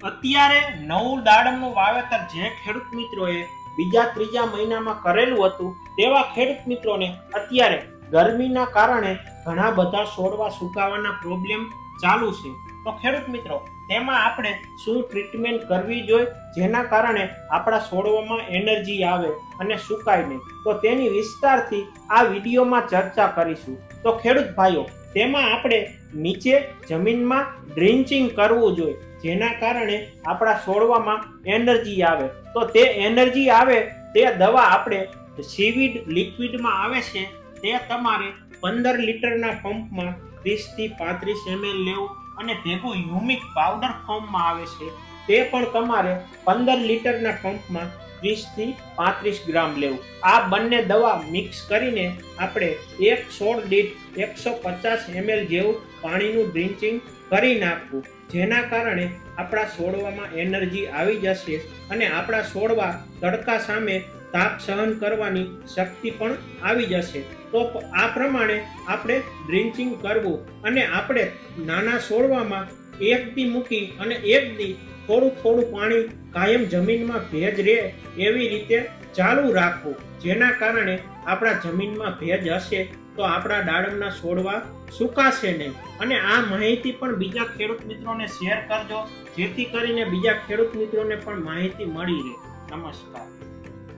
અત્યારે નવું દાડમનું વાવેતર જે ખેડૂત મિત્રોએ બીજા ત્રીજા મહિનામાં કરેલું હતું તેવા ખેડૂત મિત્રોને અત્યારે ગરમીના કારણે ઘણા બધા છોડવા સુકાવાના પ્રોબ્લેમ ચાલુ છે. તો ખેડૂત મિત્રો તેમાં આપણે શું ટ્રીટમેન્ટ કરવી જોઈએ જેના કારણે આપણા છોડવામાં એનર્જી આવે અને સુકાય નહીં, તો તેની વિસ્તારથી આ વિડીયોમાં ચર્ચા કરીશું. તો ખેડૂત ભાઈઓ, તેમાં આપણે નીચે જમીનમાં ડ્રિન્ચિંગ કરવું જોઈએ જેના કારણે આપણા છોડવામાં એનર્જી આવે. તો તે એનર્જી આવે તે દવા આપણે સીવીડ લિક્વિડમાં આવે છે તે તમારે 15 લીટરના પંપમાં 30 થી 35 ml લેવું અને ભેગું હ્યુમિક પાવડર ફોર્મમાં આવે છે તે પણ તમારે 15 લીટરના પંપમાં 30 થી 35 ગ્રામ લેવું. આ બંને દવા મિક્સ કરીને આપણે એક છોડ દીઠ 150 ml જેવું પાણીનું ડ્રિન્ચિંગ કરી નાખવું જેના કારણે આપણા છોડવામાં એનર્જી આવી જશે અને આપણા છોડવા તડકા સામે તાપ સહન કરવાની શક્તિ પણ આવી જશે. તો આ પ્રમાણે આપણે ડ્રિન્ચિંગ કરવું અને આપણે નાના છોડવામાં એક દી મૂકી અને એક દી થોડું થોડું પાણી કાયમ જમીનમાં ભેજ રહે એવી રીતે ચાલુ રાખવું જેના કારણે આપણા જમીનમાં ભેજ હશે તો આપણા દાડમના છોડવા સુકાશે નહીં. અને આ માહિતી પણ બીજા ખેડૂત મિત્રોને શેર કરજો જેથી કરીને બીજા ખેડૂત મિત્રોને પણ માહિતી મળી રહે. નમસ્કાર.